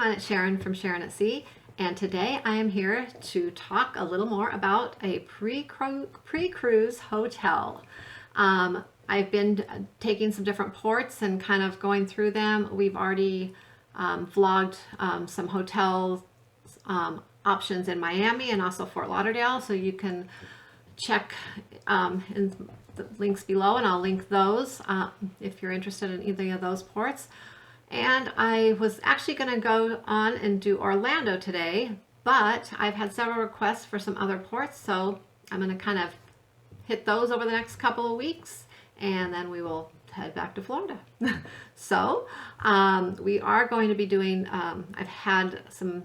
everyone, it's Sharon from Sharon at Sea, and today I am here to talk a little more about a pre-cruise hotel. I've been taking some different ports and kind of going through them. We've already vlogged some hotel options in Miami and also Fort Lauderdale, so you can check in the links below, and I'll link those if you're interested in either of those ports. And I was actually going to go on and do Orlando today, but I've had several requests for some other ports, so I'm going to kind of hit those over the next couple of weeks, and then we will head back to Florida. So we are going to be doing, I've had some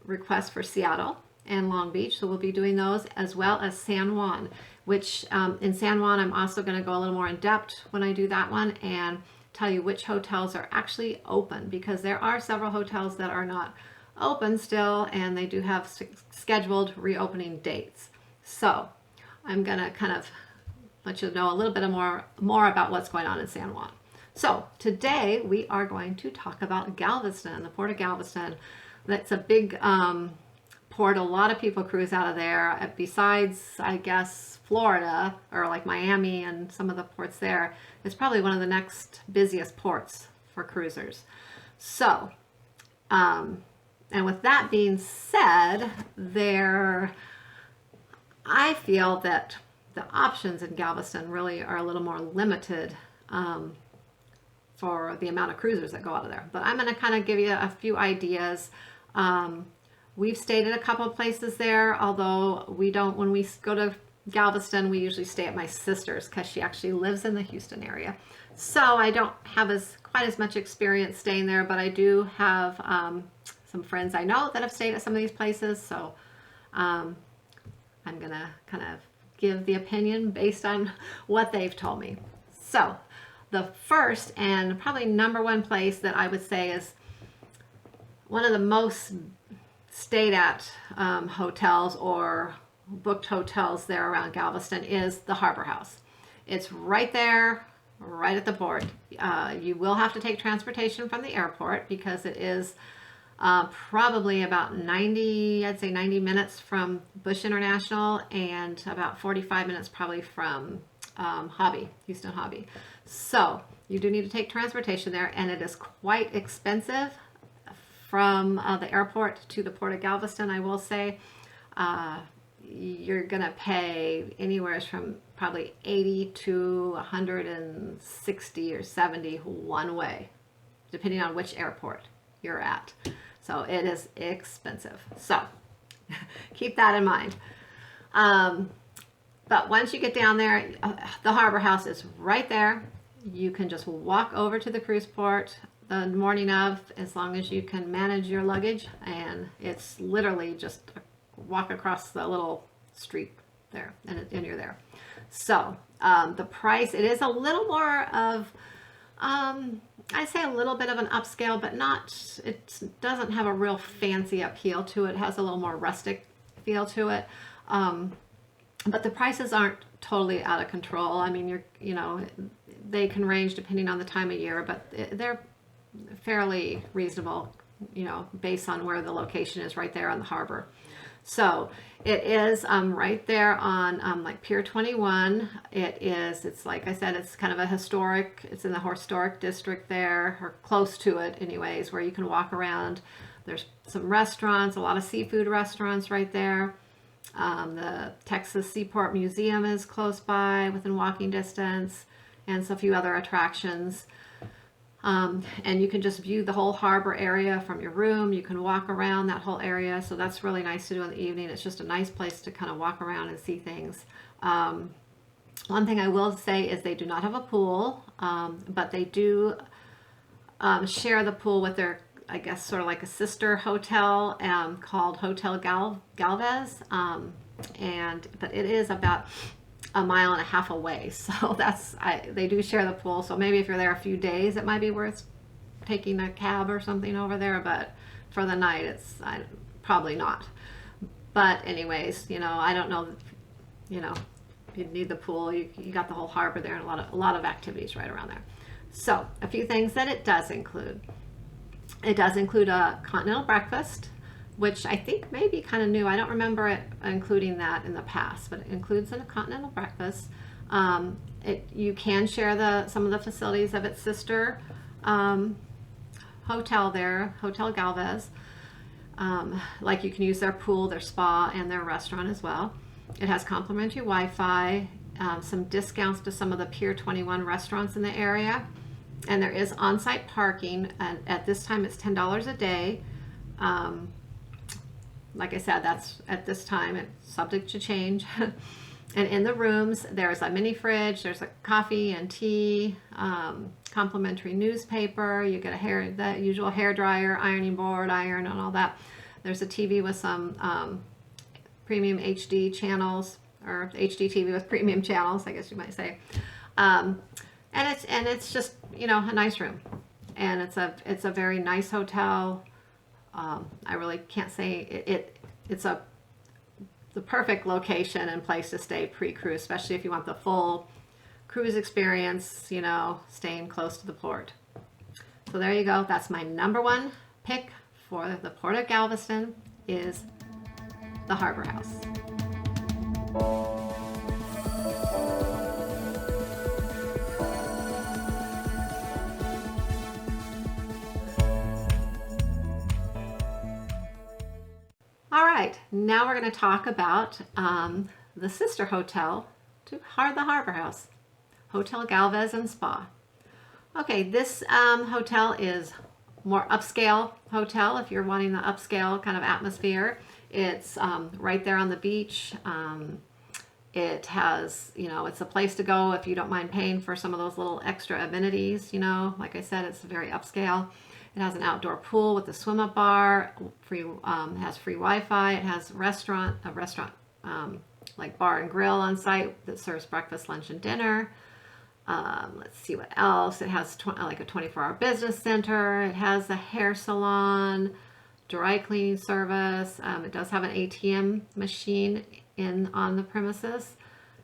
requests for Seattle and Long Beach, so we'll be doing those, as well as San Juan, which in San Juan I'm also going to go a little more in depth when I do that one and tell you which hotels are actually open, because there are several hotels that are not open still, and they do have scheduled reopening dates. So I'm going to kind of let you know a little bit more about what's going on in San Juan. So today we are going to talk about Galveston, the Port of Galveston. That's a big port. A lot of people cruise out of there. Besides, I guess, Florida or like Miami and some of the ports there, it's probably one of the next busiest ports for cruisers. So, and with that being said, I feel that the options in Galveston really are a little more limited for the amount of cruisers that go out of there. But I'm going to kind of give you a few ideas. We've stayed at a couple of places there, although when we go to Galveston, we usually stay at my sister's because she actually lives in the Houston area. So I don't have quite as much experience staying there, but I do have some friends I know that have stayed at some of these places. So I'm going to kind of give the opinion based on what they've told me. So the first and probably number one place that I would say is one of the most stayed at hotels or booked hotels there around Galveston is the Harbor House. It's right there, right at the port. You will have to take transportation from the airport because it is probably about 90 minutes from Bush International and about 45 minutes probably from Houston Hobby. So you do need to take transportation there, and it is quite expensive from the airport to the Port of Galveston. I will say you're going to pay anywhere from probably 80 to 160 or 70 one way, depending on which airport you're at. So it is expensive. So keep that in mind. But once you get down there, the Harbor House is right there. You can just walk over to the cruise port the morning of, as long as you can manage your luggage, and it's literally just a walk across the little street there, and you're there. So the price, it is a little more of I say a little bit of an upscale, but it doesn't have a real fancy appeal to it. It has a little more rustic feel to it. But the prices aren't totally out of control. I mean, they can range depending on the time of year, but they're fairly reasonable, based on where the location is, right there on the harbor. So it is right there on like Pier 21. It's like I said, it's kind of it's in the historic district there, or close to it anyways, where you can walk around. There's some restaurants, a lot of seafood restaurants right there. The Texas Seaport Museum is close by, within walking distance, and so a few other attractions. And you can just view the whole harbor area from your room. You can walk around that whole area, so that's really nice to do in the evening. It's just a nice place to kind of walk around and see things. One thing I will say is they do not have a pool, but they do share the pool with their, I guess, sort of like a sister hotel called Hotel Galvez, but it is about a mile and a half away, so they do share the pool. So maybe if you're there a few days, it might be worth taking a cab or something over there, but for the night it's probably not. But anyways, I don't know, you need the pool. You got the whole harbor there, and a lot of activities right around there. So a few things that it does include: It does include a continental breakfast, which I think may be kind of new. I don't remember it including that in the past, but it includes a continental breakfast. You can share some of the facilities of its sister hotel there, Hotel Galvez. Like you can use their pool, their spa, and their restaurant as well. It has complimentary Wi-Fi, some discounts to some of the Pier 21 restaurants in the area, and there is on-site parking, and at this time it's $10 a day. Like I said, that's at this time, it's subject to change. And in the rooms, there's a mini fridge, there's a coffee and tea, complimentary newspaper, you get the usual hair dryer, ironing board, iron, and all that. There's a TV with some premium HD channels, or HD TV with premium channels, I guess you might say. And it's just, you know, a nice room, and it's a very nice hotel. I really can't say it's the perfect location and place to stay pre-cruise, especially if you want the full cruise experience, you know, staying close to the port. So there you go. That's my number one pick for the Port of Galveston, is the Harbor House. All right, now we're going to talk about the sister hotel to the Harbor House, Hotel Galvez and Spa. Okay, this hotel is more upscale hotel if you're wanting the upscale kind of atmosphere. It's right there on the beach. It has, you know, it's a place to go if you don't mind paying for some of those little extra amenities, you know. Like I said, it's very upscale. It has an outdoor pool with a swim-up bar, has free Wi-Fi. It has a restaurant like bar and grill on site that serves breakfast, lunch, and dinner. Let's see what else. It has like a 24-hour business center. It has a hair salon, dry cleaning service. It does have an ATM machine on the premises.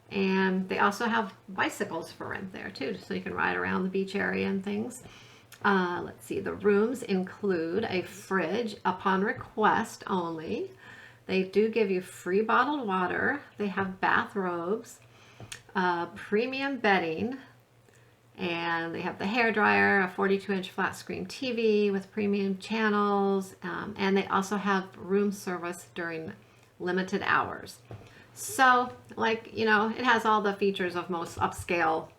And they also have bicycles for rent there too, so you can ride around the beach area and things. Let's see, the rooms include a fridge upon request only. They do give you free bottled water. They have bathrobes, premium bedding, and they have the hair dryer, a 42-inch flat screen TV with premium channels, and they also have room service during limited hours. So, like, you know, it has all the features of most upscale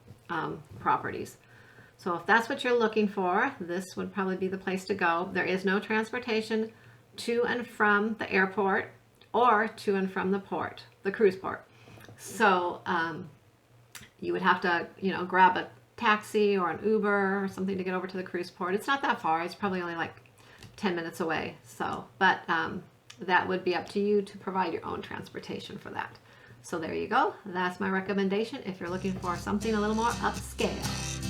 properties. So if that's what you're looking for, this would probably be the place to go. There is no transportation to and from the airport or to and from the port, the cruise port. So you would have to, you know, grab a taxi or an Uber or something to get over to the cruise port. It's not that far. It's probably only like 10 minutes away. So, but that would be up to you to provide your own transportation for that. So there you go. That's my recommendation if you're looking for something a little more upscale.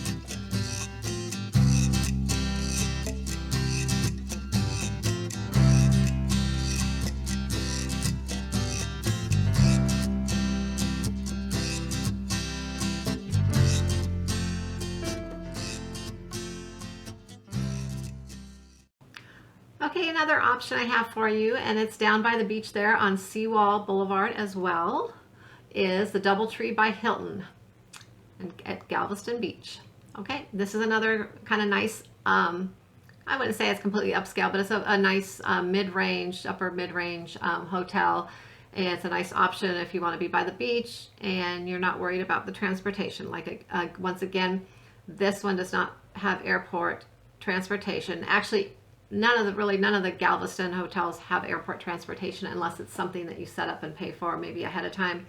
Okay, another option I have for you, and it's down by the beach there on Seawall Boulevard as well, is the Doubletree by Hilton at Galveston Beach. Okay, this is another kind of nice, I wouldn't say it's completely upscale, but it's a nice mid-range, upper mid-range hotel. And it's a nice option if you want to be by the beach and you're not worried about the transportation. Like, once again, this one does not have airport transportation. Actually, none of the Galveston hotels have airport transportation unless it's something that you set up and pay for maybe ahead of time.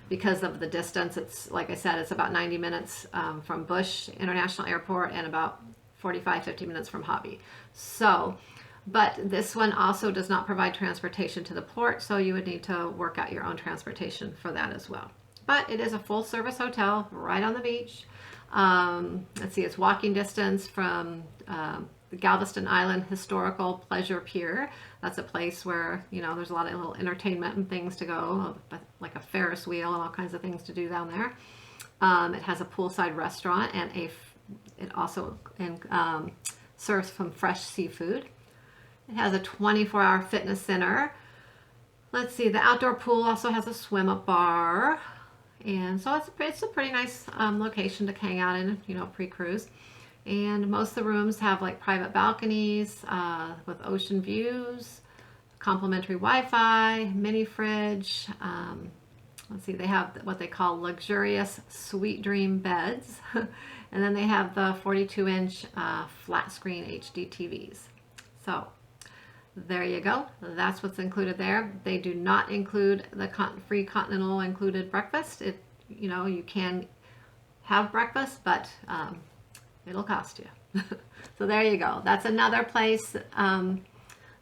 Because of the distance, it's, like I said, it's about 90 minutes from Bush International Airport and about 45-50 minutes from Hobby. So, but this one also does not provide transportation to the port, so you would need to work out your own transportation for that as well. But it is a full service hotel right on the beach. Let's see, it's walking distance from the Galveston Island Historical Pleasure Pier. That's a place where, you know, there's a lot of little entertainment and things to go, like a Ferris wheel and all kinds of things to do down there. It has a poolside restaurant, and it also serves some fresh seafood. It has a 24-hour fitness center. Let's see, the outdoor pool also has a swim-up bar. And so it's a pretty nice location to hang out in, you know, pre-cruise. And most of the rooms have like private balconies with ocean views, complimentary Wi-Fi, mini fridge. Let's see, they have what they call luxurious sweet dream beds. And then they have the 42-inch flat screen HD TVs. So there you go. That's what's included there. They do not include the free continental included breakfast. You know, you can have breakfast, but it'll cost you. So there you go. That's another place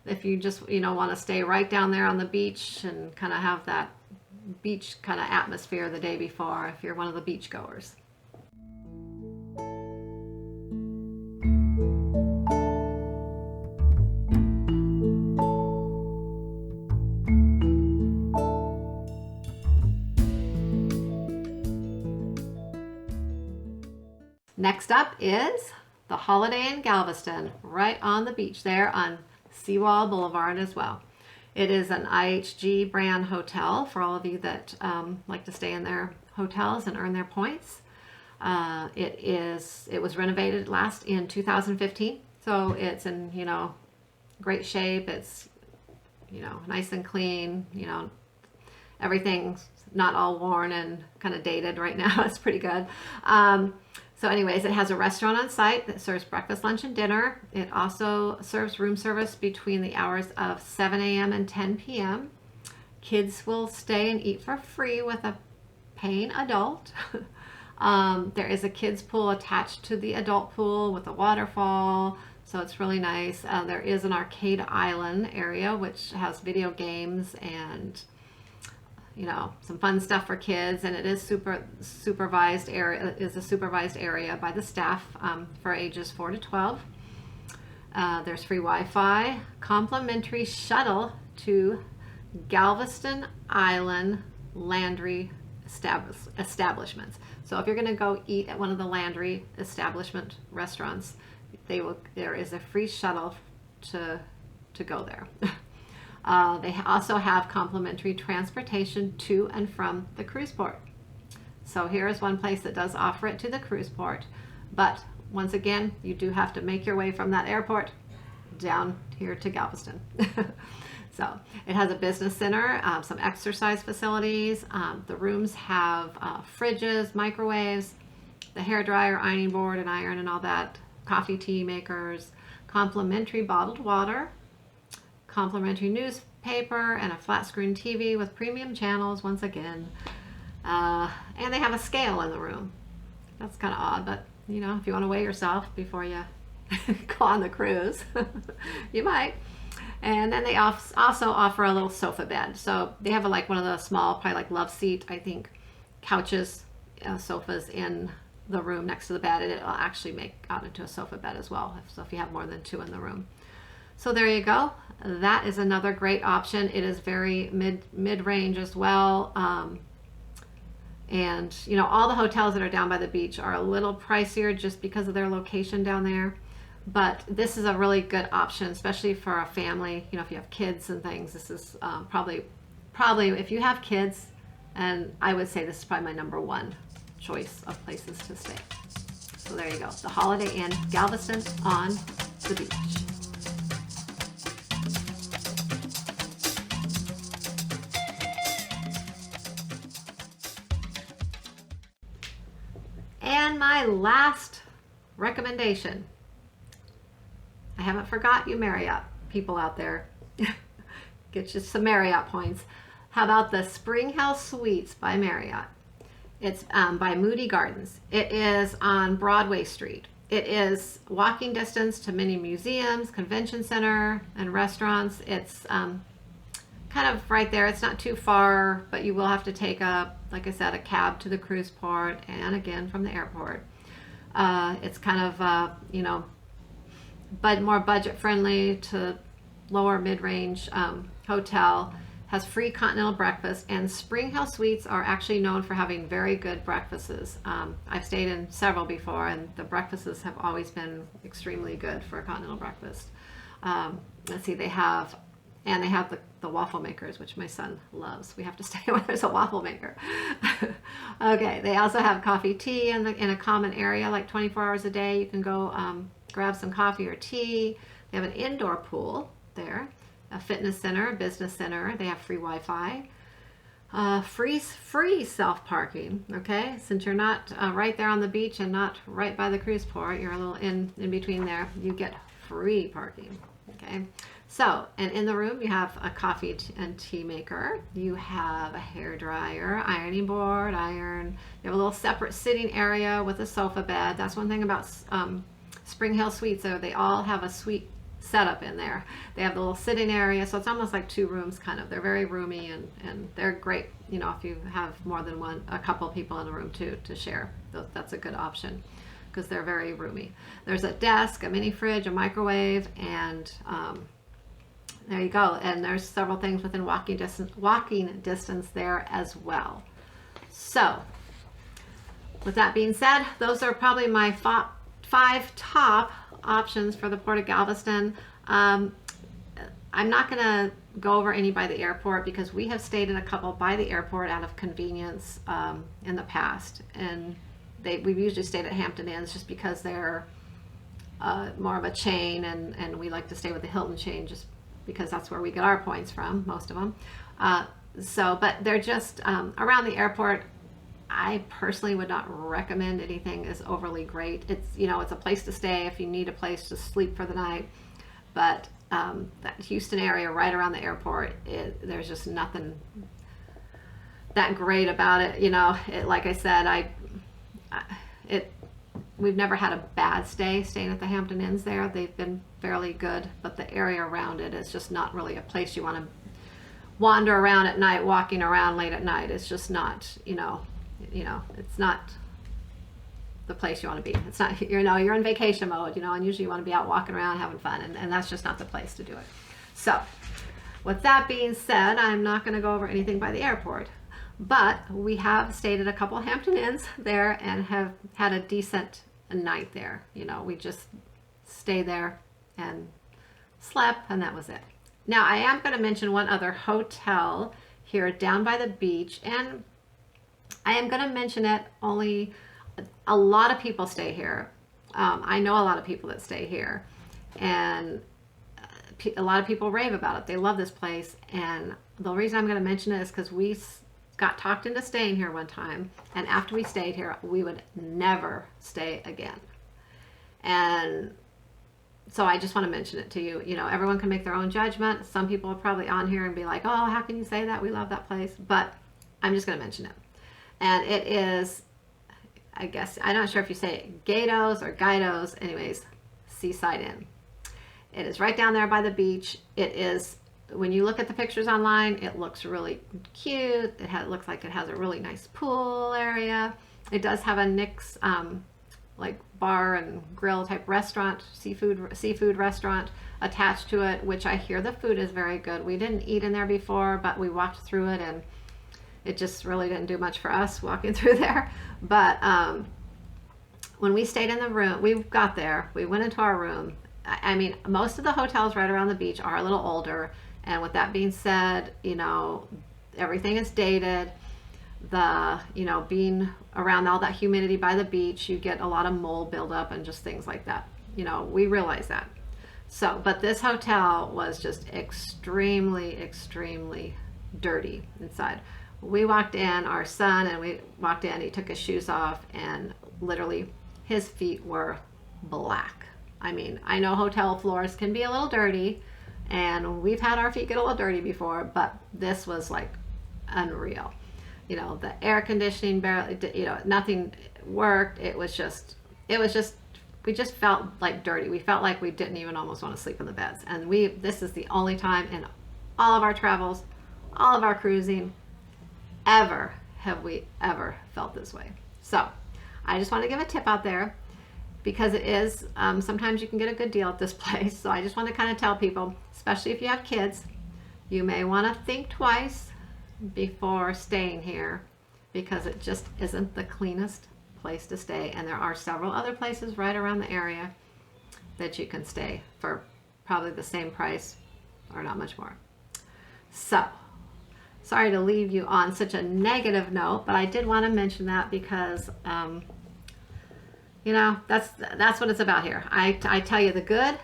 if you just, you know, want to stay right down there on the beach and kind of have that beach kind of atmosphere the day before if you're one of the beach goers. Next up is the Holiday Inn Galveston, right on the beach there on Seawall Boulevard as well. It is an IHG brand hotel for all of you that like to stay in their hotels and earn their points. It was renovated last in 2015, so it's in, you know, great shape. It's, you know, nice and clean. You know, everything's not all worn and kind of dated right now. It's pretty good. So anyways, it has a restaurant on site that serves breakfast, lunch, and dinner. It also serves room service between the hours of 7 a.m. and 10 p.m. Kids will stay and eat for free with a paying adult. There is a kids pool attached to the adult pool with a waterfall, so it's really nice. There is an arcade island area which has video games and, you know, some fun stuff for kids, and it is supervised area. Is a supervised area by the staff for ages 4 to 12. There's free Wi-Fi, complimentary shuttle to Galveston Island Landry establishments. So if you're going to go eat at one of the Landry establishment restaurants, there is a free shuttle to go there. They also have complimentary transportation to and from the cruise port. So here is one place that does offer it to the cruise port, but once again, you do have to make your way from that airport down here to Galveston. So it has a business center, some exercise facilities. The rooms have fridges, microwaves, the hairdryer, ironing board and iron and all that, coffee, tea makers, complimentary bottled water, complimentary newspaper, and a flat screen TV with premium channels once again. And they have a scale in the room. That's kind of odd, but you know, if you want to weigh yourself before you go on the cruise, you might. And then they also offer a little sofa bed. So they have like one of the small, probably like love seat, I think, couches, sofas in the room next to the bed, and it'll actually make out into a sofa bed as well. So if you have more than 2 in the room. So there you go. That is another great option. It is very mid-range as well. And you know, all the hotels that are down by the beach are a little pricier just because of their location down there. But this is a really good option, especially for a family. You know, if you have kids and things, this is probably if you have kids, and I would say this is probably my #1 choice of places to stay. So there you go. The Holiday Inn Galveston on the beach. And my last recommendation. I haven't forgot you Marriott people out there. Get you some Marriott points. How about the SpringHill Suites by Marriott? It's by Moody Gardens. It is on Broadway Street. It is walking distance to many museums, convention center, and restaurants. It's kind of right there. It's not too far, but you will have to take like I said, a cab to the cruise port and again from the airport. It's kind of, you know, but more budget friendly to lower mid-range hotel. has free continental breakfast, and SpringHill Suites are actually known for having very good breakfasts. I've stayed in several before, and the breakfasts have always been extremely good for a continental breakfast. Let's see, they have the waffle makers, which my son loves. We have to stay where there's a waffle maker. Okay, they also have coffee, tea in a common area, like 24 hours a day. You can go grab some coffee or tea. They have an indoor pool there, a fitness center, a business center. They have free Wi-Fi, free self-parking. Okay, since you're not right there on the beach and not right by the cruise port, you're a little in between there. You get free parking. Okay, so, and in the room you have a coffee and tea maker. You have a hair dryer, ironing board, iron. You have a little separate sitting area with a sofa bed. That's one thing about SpringHill Suites. So they all have a suite setup in there. They have the little sitting area, so it's almost like 2 rooms kind of. They're very roomy, and they're great, you know, if you have more than a couple people in a room to share. That's a good option because they're very roomy. There's a desk, a mini fridge, a microwave, and there you go. And there's several things within walking distance there as well. So with that being said, those are probably my 5 top options for the Port of Galveston. I'm not going to go over any by the airport because we have stayed in a couple by the airport out of convenience in the past, and we've usually stayed at Hampton Inns just because they're more of a chain, and we like to stay with the Hilton chain just because that's where we get our points from, most of them. But they're just around the airport. I personally would not recommend anything is overly great. It's, you know, it's a place to stay if you need a place to sleep for the night, but that Houston area right around the airport, there's just nothing that great about it. You know, like I said, we've never had a bad staying at the Hampton Inns there. They've been fairly good, but the area around it is just not really a place you want to wander around at night, walking around late at night. It's just not, you know, it's not the place you want to be. It's not, you know, you're in vacation mode, you know, and usually you want to be out walking around having fun, and that's just not the place to do it. So with that being said, I'm not going to go over anything by the airport, but we have stayed at a couple Hampton Inns there and have had a decent night there. You know, we just stayed there and slept, and that was it. Now I am going to mention one other hotel here down by the beach, and I am going to mention it only. A lot of people stay here. I know a lot of people that stay here, and a lot of people rave about it. They love this place, and the reason I'm going to mention it is because we got talked into staying here one time, and after we stayed here, we would never stay again. And so I just want to mention it to you. You know, everyone can make their own judgment. Some people are probably on here and be like, oh, how can you say that? We love that place. But I'm just going to mention it. And it is, I guess, I'm not sure if you say it Gatos or Guidos, anyways, Seaside Inn. It is right down there by the beach. It is, when you look at the pictures online, it looks really cute. It looks like it has a really nice pool area. It does have a Nick's like bar and grill type restaurant, seafood restaurant attached to it, which I hear the food is very good. We didn't eat in there before, but we walked through it, and it just really didn't do much for us walking through there. But when we stayed in the room, we got there, we went into our room. I mean, most of the hotels right around the beach are a little older. And with that being said, you know, everything is dated. You know, being around all that humidity by the beach, you get a lot of mold buildup and just things like that. You know, we realize that. So, but this hotel was just extremely, extremely dirty inside. We walked in, our son, and we walked in, he took his shoes off, and literally his feet were black. I mean, I know hotel floors can be a little dirty, and we've had our feet get a little dirty before, but this was like unreal. You know, the air conditioning barely, you know, nothing worked. It was just, we just felt like dirty. We felt like we didn't even almost want to sleep in the beds. And this is the only time in all of our travels, all of our cruising, ever have we ever felt this way. So I just want to give a tip out there, because it is, sometimes you can get a good deal at this place. So I just want to kind of tell people, especially if you have kids, you may want to think twice before staying here, because it just isn't the cleanest place to stay. And there are several other places right around the area that you can stay for probably the same price or not much more. So, sorry to leave you on such a negative note, but I did want to mention that because, you know, that's what it's about here. I tell you the good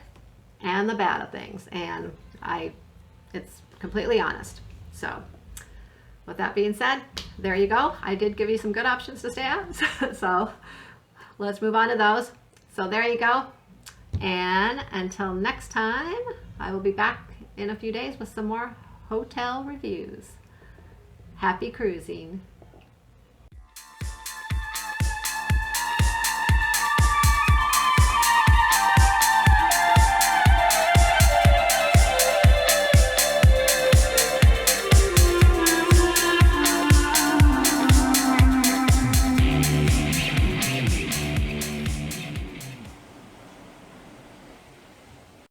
and the bad of things, and it's completely honest. So, with that being said, there you go. I did give you some good options to stay at. So let's move on to those. So there you go. And until next time, I will be back in a few days with some more hotel reviews. Happy cruising.